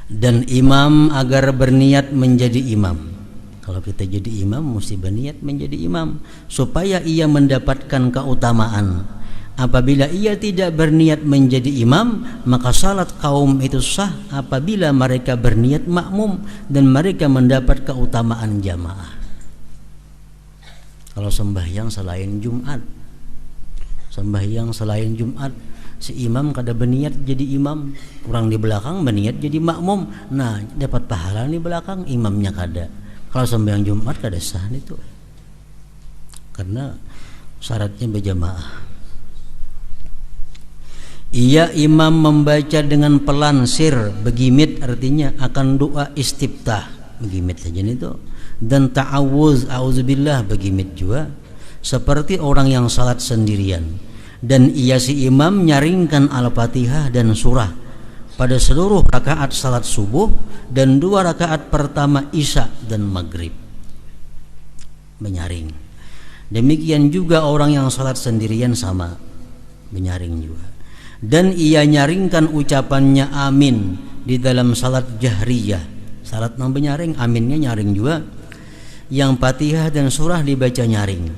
Dan imam agar berniat menjadi imam. Kalau kita jadi imam mesti berniat menjadi imam supaya ia mendapatkan keutamaan. Apabila ia tidak berniat menjadi imam, maka salat kaum itu sah apabila mereka berniat makmum dan mereka mendapat keutamaan jamaah. Kalau sembahyang selain Jumat, si imam kada berniat jadi imam, orang di belakang berniat jadi makmum, nah dapat pahala di belakang, imamnya kada. Kalau sembahyang Jumat kada sah itu, karena syaratnya berjamaah. Ia imam membaca dengan pelansir, begimit artinya akan doa istiftah, begimit saja itu, dan ta'awuz, auzubillah, begimit juga, seperti orang yang salat sendirian. Dan ia si imam nyaringkan Al-Fatihah dan surah pada seluruh rakaat salat subuh dan 2 rakaat pertama isya dan maghrib, menyaring. Demikian juga orang yang salat sendirian sama, menyaring juga. Dan ia nyaringkan ucapannya amin di dalam salat jahriyah, salat nang menyaring, aminnya nyaring juga. Yang Fatihah dan surah dibaca nyaring.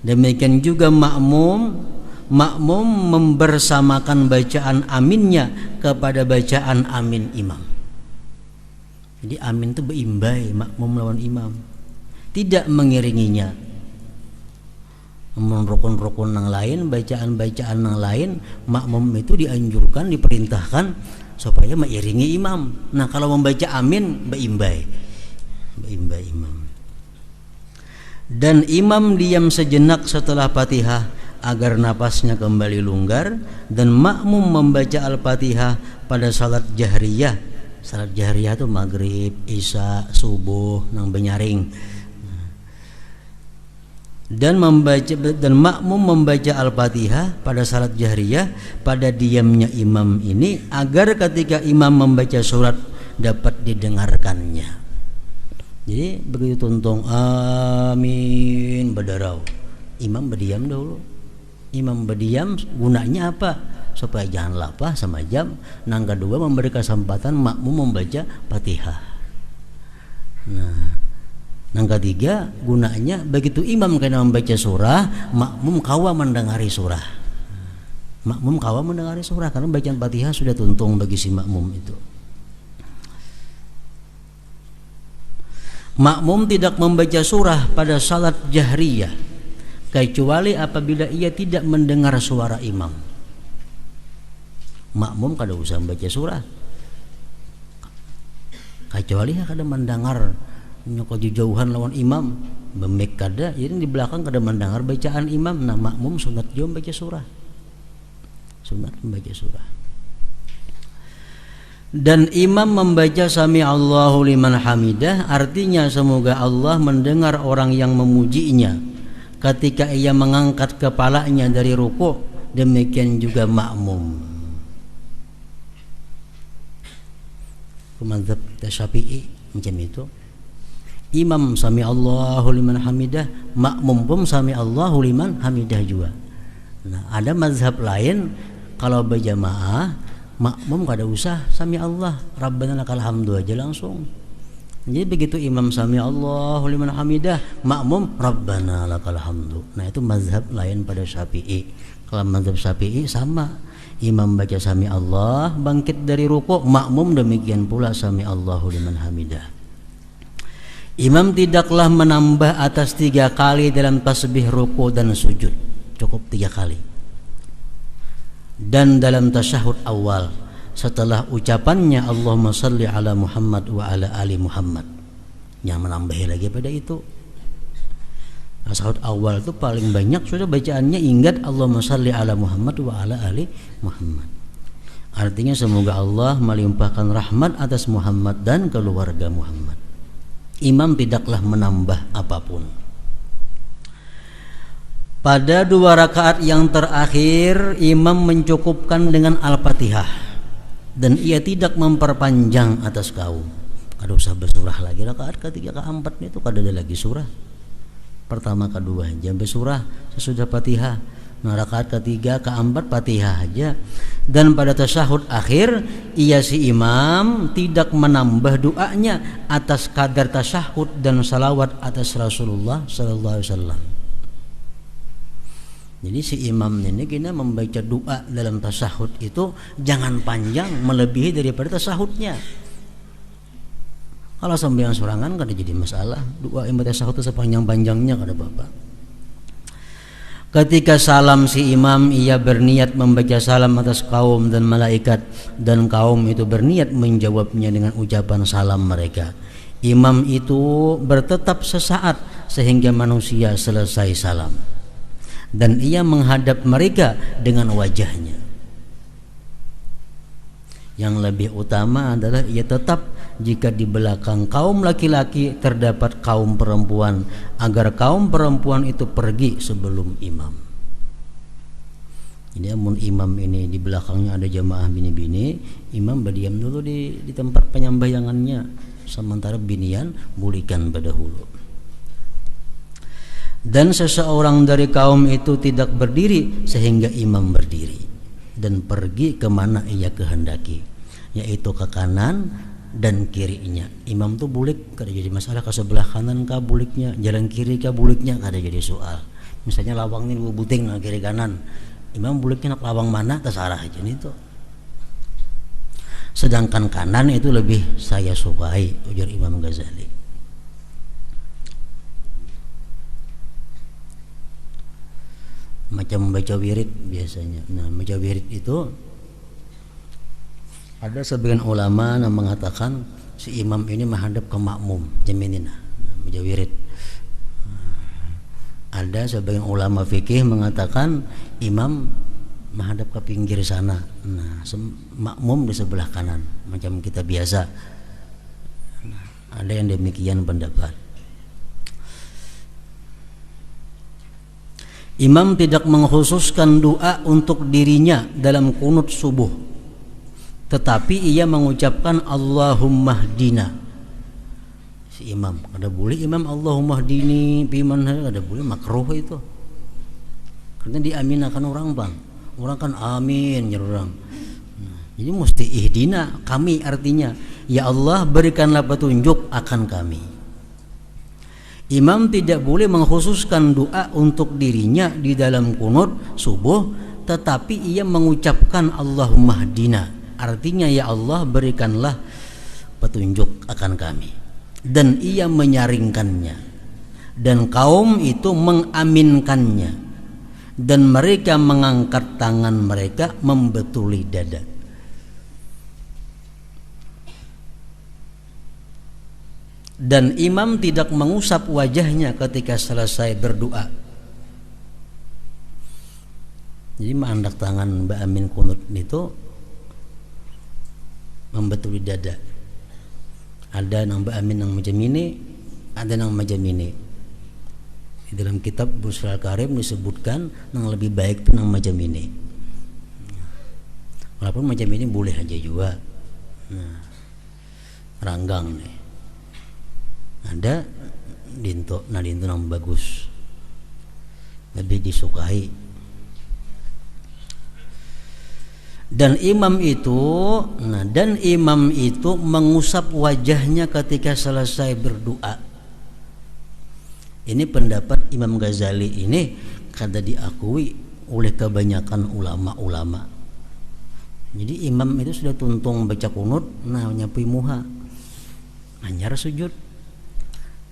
Demikian juga makmum membersamakan bacaan aminnya kepada bacaan amin imam. Jadi amin itu berimbai, makmum lawan imam, tidak mengiringinya. Rukun-rukun yang lain, bacaan-bacaan yang lain, makmum itu dianjurkan, diperintahkan supaya mengiringi imam. Nah kalau membaca amin berimbai imam. Dan imam diam sejenak setelah Fatihah agar napasnya kembali longgar, dan makmum membaca Al-Fatihah pada salat jahriyah. Salat jahriyah itu maghrib, isya, subuh nang benyaring. Dan makmum membaca Al-Fatihah pada salat jahriyah pada diamnya imam ini, agar ketika imam membaca surat dapat didengarkannya. Jadi begitu tuntung amin berdarau, imam berdiam dahulu. Imam berdiam gunanya apa? Supaya jangan lapar sama jam. Nang kedua memberi kesempatan makmum membaca Fatihah. Nah, nang ketiga gunanya begitu imam kena membaca surah, makmum kawa mendengari surah. Makmum kawa mendengari surah karena bacaan Fatihah sudah tuntung bagi si makmum itu. Makmum tidak membaca surah pada salat jahriyah kecuali apabila ia tidak mendengar suara imam. Makmum kada usah membaca surah kecuali kada mendengar nyoko jauhan lawan imam, bemek kada, jadi di belakang kada mendengar bacaan imam. Nah makmum sunat jom baca surah, sunat membaca surah. Dan imam membaca sami Allahu liman hamidah, artinya semoga Allah mendengar orang yang memujinya ketika ia mengangkat kepalanya dari rukuk. Demikian juga makmum. Mazhab Syafi'i macam itu. Imam sami Allahu liman hamidah, makmum pun sami Allahu liman hamidah juga. Nah, ada mazhab lain kalau berjamaah makmum kada usah sami Allah, Rabbana lakal hamdu aja langsung. Jadi begitu imam sami Allahu liman hamidah, makmum Rabbana lakal hamdu. Nah itu mazhab lain pada Syafi'i. Kalau mazhab Syafi'i sama, imam baca sami Allah, bangkit dari rukuk, makmum demikian pula sami Allahu liman hamidah. Imam tidaklah menambah atas 3 kali dalam tasbih ruku dan sujud, cukup 3 kali. Dan dalam tasyahud awal setelah ucapannya Allahumma salli ala Muhammad wa ala ali Muhammad, yang menambahi lagi pada itu. Tasyahud awal itu paling banyak sudah bacaannya ingat Allahumma salli ala Muhammad wa ala ali Muhammad. Artinya semoga Allah melimpahkan rahmat atas Muhammad dan keluarga Muhammad. Imam tidaklah menambah apapun. Pada 2 rakaat yang terakhir imam mencukupkan dengan Al-Fatihah dan ia tidak memperpanjang atas kaum. Kada usah bersurah lagi rakaat ketiga keempat itu kada ada lagi surah. Pertama kedua jam bersurah sesudah Fatihah, Nah, rakaat ketiga, keempat Fatihah aja. Dan pada tasyahud akhir ia si imam tidak menambah doanya atas kadar tasyahud dan salawat atas Rasulullah sallallahu alaihi wasallam. Jadi si imam ini kena membaca doa dalam tasyahud itu jangan panjang melebihi daripada tasyahudnya. Kalau sambil sorangan kada jadi masalah. Doa yang tasyahud itu sepanjang-panjangnya kada apa-apa. Ketika salam si imam, ia berniat membaca salam atas kaum dan malaikat, dan kaum itu berniat menjawabnya dengan ucapan salam mereka. Imam itu bertetap sesaat sehingga manusia selesai salam, dan ia menghadap mereka dengan wajahnya. Yang lebih utama adalah ia tetap jika di belakang kaum laki-laki terdapat kaum perempuan, agar kaum perempuan itu pergi sebelum imam. Jadi amun imam ini di belakangnya ada jamaah bini-bini, imam berdiam dulu di tempat penyambayangannya, sementara binian bulikan pada hulu. Dan seseorang dari kaum itu tidak berdiri sehingga imam berdiri dan pergi kemana ia kehendaki, yaitu ke kanan dan kirinya. Imam tuh bulik kada jadi masalah, ke sebelah kanan kah buliknya, jalan kiri kah buliknya kada jadi soal. Misalnya lawang ini buting nah kiri kanan, imam buliknya nak lawang mana terserah aja nih tuh. Sedangkan kanan itu lebih saya sukai, ujar Imam Ghazali. Macam membaca wirid biasanya. Nah, membaca wirid itu ada sebagian ulama yang mengatakan si imam ini menghadap ke makmum jaminina membaca wirid. Ada sebagian ulama fikih mengatakan imam menghadap ke pinggir sana. Nah, makmum di sebelah kanan macam kita biasa. Nah, ada yang demikian pendapat. Imam tidak mengkhususkan doa untuk dirinya dalam kunut subuh, tetapi ia mengucapkan Allahumma hdina. Si imam kada boleh imam Allahumma hdini biman, kada boleh, makruh itu. Karena diaminakan orang bang, orang kan amin nyerang. Jadi mesti ihdina kami, artinya ya Allah berikanlah petunjuk akan kami. Imam tidak boleh mengkhususkan doa untuk dirinya di dalam kunut subuh, tetapi ia mengucapkan Allahumma hdina, artinya ya Allah berikanlah petunjuk akan kami. Dan ia menyaringkannya, dan kaum itu mengaminkannya, dan mereka mengangkat tangan mereka membetuli dada. Dan imam tidak mengusap wajahnya ketika selesai berdoa. Jadi mengandak tangan Mbak Amin kunut itu membetuli dada. Ada nang Mbak Amin nang macam ini, ada nang macam ini. Di dalam kitab Busral Karim disebutkan nang lebih baik itu nang macam ini. Walaupun macam ini boleh aja juga. Nah, ranggang nih. Ada dinto nang bagus, lebih disukai. Dan imam itu mengusap wajahnya ketika selesai berdoa. Ini pendapat Imam Ghazali ini kada diakui oleh kebanyakan ulama-ulama. Jadi imam itu sudah tuntung baca kunut, nah nyapui muha, anyar sujud.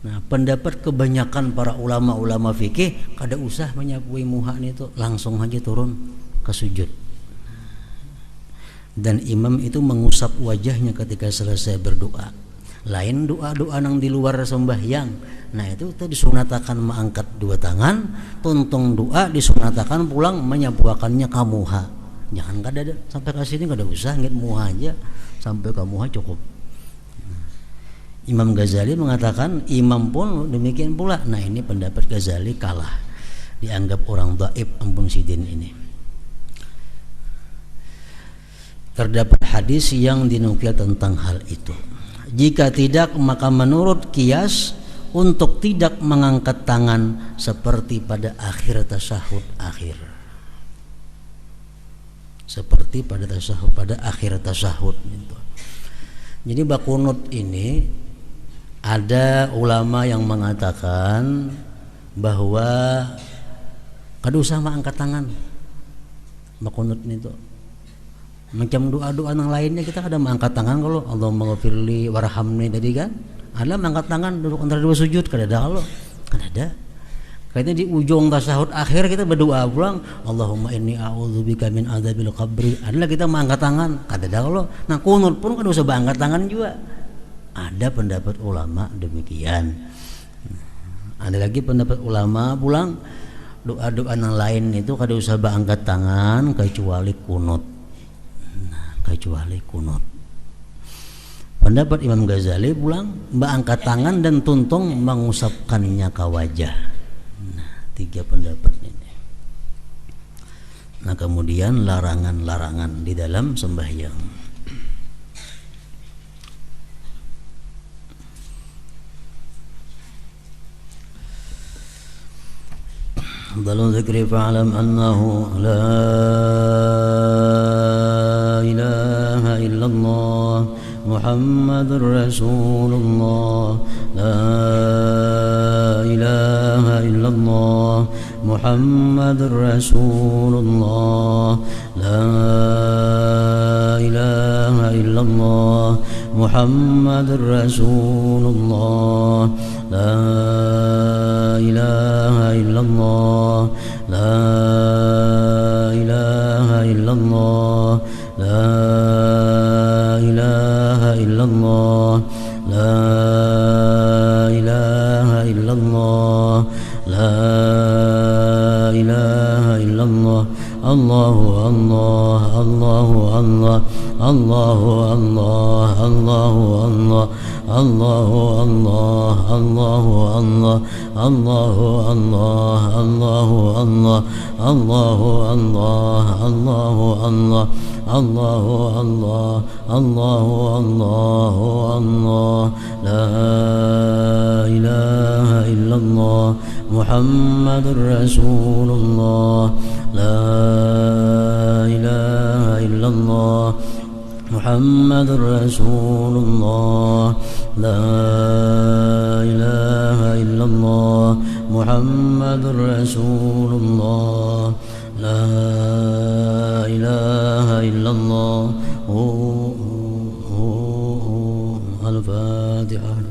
Nah, pendapat kebanyakan para ulama-ulama fikih kada usah menyapui muha itu, langsung aja turun ke sujud. Dan imam itu mengusap wajahnya ketika selesai berdoa. Lain doa-doa nang di luar sembahyang. Nah, itu tadi disunatakan mengangkat dua tangan, tuntung doa disunatakan pulang menyapuakannya ke muha. Jangan kada sampai ke sini kada usah ngit muha aja, sampai ke muha cukup. Imam Ghazali mengatakan imam pun demikian pula. Nah, ini pendapat Ghazali kalah, dianggap orang dhaif ampun sidin ini. Terdapat hadis yang dinukil tentang hal itu. Jika tidak, maka menurut qiyas untuk tidak mengangkat tangan seperti pada akhir tasyahud akhir. seperti pada tasyahud, pada akhir tasyahud gitu. Jadi bakunut ini ada ulama yang mengatakan bahwa kada usah angkat tangan bakunut itu. Macam doa-doa yang lainnya kita ada mengangkat tangan kalau Allahumma ghafirli warhamni tadi kan. Ada mengangkat tangan duduk antara dua sujud kada ada kalau. Kada ada. Kayaknya di ujung tasyahud akhir kita berdoa pulang, Allahumma inni a'udzubika min adzabil qabri. Adalah kita mengangkat tangan, kada ada kalau. Nah kunut pun kada usah angkat tangan juga. Ada pendapat ulama demikian. Ada lagi pendapat ulama pulang doa-doa yang lain itu kada usah angkat tangan kecuali kunut. Nah, kecuali kunut. Pendapat Imam Ghazali pulang angkat tangan dan tuntung mengusapkannya ke wajah. Tiga pendapat ini. Nah kemudian larangan-larangan di dalam sembahyang. Dalam zikri fa'alam annahu la ilaha illallah Muhammadur Rasulullah la ilaha illallah Muhammadur Rasulullah la ilaha illallah Muhammadur Rasulullah la ilaha illallah la ilaha illallah la ilaha illallah la ilaha illallah la ilaha illallah Allahu Allah Allahu Allah Allahu Allah Allahu Allah Allahu Allah Allahu Allah Allahu Allah Allahu Allah Allahu Allah Allahu Allah Allahu Allah Allahu Allah la ilaha illallah Muhammadur Rasulullah la ilaha illallah Muhammadur Rasulullah la ilaha illallah Muhammadur Rasulullah la ilaha illallah Al-Fatihah.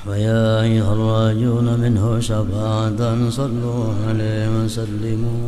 ويا أيها الراجون منه شفاعة صلوا عليه وسلموا